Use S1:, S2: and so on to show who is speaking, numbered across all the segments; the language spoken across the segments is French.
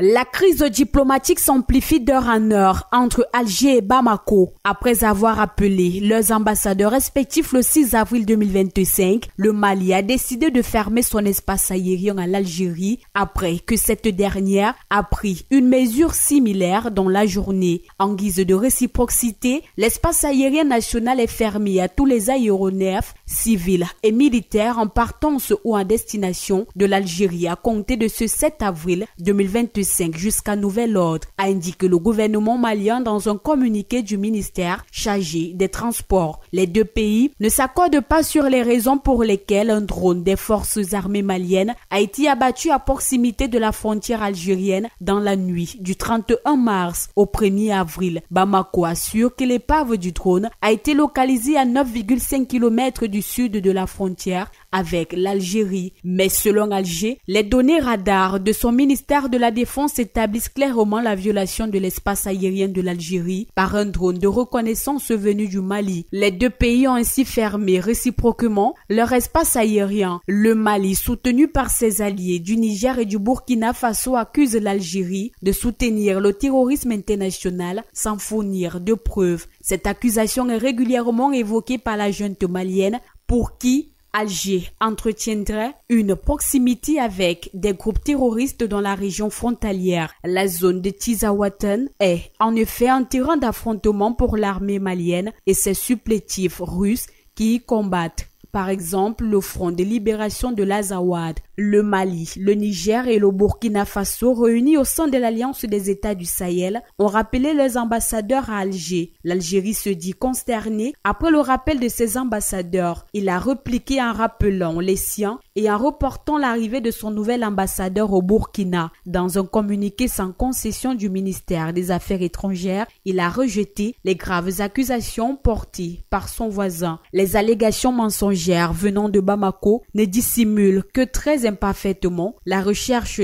S1: La crise diplomatique s'amplifie d'heure en heure entre Alger et Bamako. Après avoir appelé leurs ambassadeurs respectifs le 6 avril 2025, le Mali a décidé de fermer son espace aérien à l'Algérie après que cette dernière a pris une mesure similaire dans la journée. En guise de réciprocité, l'espace aérien national est fermé à tous les aéronefs civils et militaires en partance ou en destination de l'Algérie à compter de ce 7 avril 2025 jusqu'à nouvel ordre, a indiqué le gouvernement malien dans un communiqué du ministère chargé des Transports. Les deux pays ne s'accordent pas sur les raisons pour lesquelles un drone des forces armées maliennes a été abattu à proximité de la frontière algérienne dans la nuit du 31 mars au 1er avril. Bamako assure que l'épave du drone a été localisée à 9,5 km du sud de la frontière avec l'Algérie. Mais selon Alger, les données radars de son ministère de la Défense établissent clairement la violation de l'espace aérien de l'Algérie par un drone de reconnaissance venu du Mali. Les deux pays ont ainsi fermé réciproquement leur espace aérien. Le Mali, soutenu par ses alliés du Niger et du Burkina Faso, accuse l'Algérie de soutenir le terrorisme international sans fournir de preuves. Cette accusation est régulièrement évoquée par la junte malienne pour qui Alger entretiendrait une proximité avec des groupes terroristes dans la région frontalière. La zone de Tizaouaten est en effet un terrain d'affrontement pour l'armée malienne et ses supplétifs russes qui y combattent. Par exemple, le Front de libération de l'Azawad, le Mali, le Niger et le Burkina Faso, réunis au sein de l'Alliance des États du Sahel, ont rappelé leurs ambassadeurs à Alger. L'Algérie se dit consternée après le rappel de ses ambassadeurs. Il a répliqué en rappelant les siens et en reportant l'arrivée de son nouvel ambassadeur au Burkina. Dans un communiqué sans concession du ministère des Affaires étrangères, il a rejeté les graves accusations portées par son voisin. Les allégations mensongères venant de Bamako ne dissimulent que très imparfaitement la recherche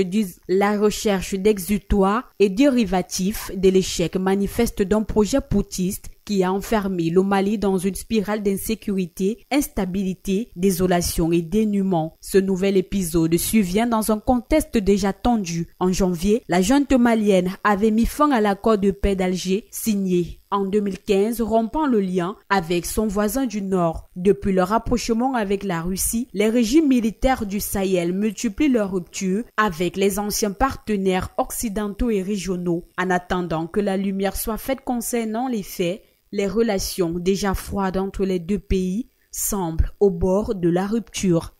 S1: d'exutoire et dérivatif de l'échec manifeste d'un projet putschiste qui a enfermé le Mali dans une spirale d'insécurité, instabilité, désolation et dénuement. Ce nouvel épisode survient dans un contexte déjà tendu. En janvier, la junte malienne avait mis fin à l'accord de paix d'Alger signé en 2015, rompant le lien avec son voisin du Nord. Depuis le rapprochement avec la Russie, les régimes militaires du Sahel multiplient leurs ruptures avec les anciens partenaires occidentaux et régionaux. En attendant que la lumière soit faite concernant les faits, les relations déjà froides entre les deux pays semblent au bord de la rupture.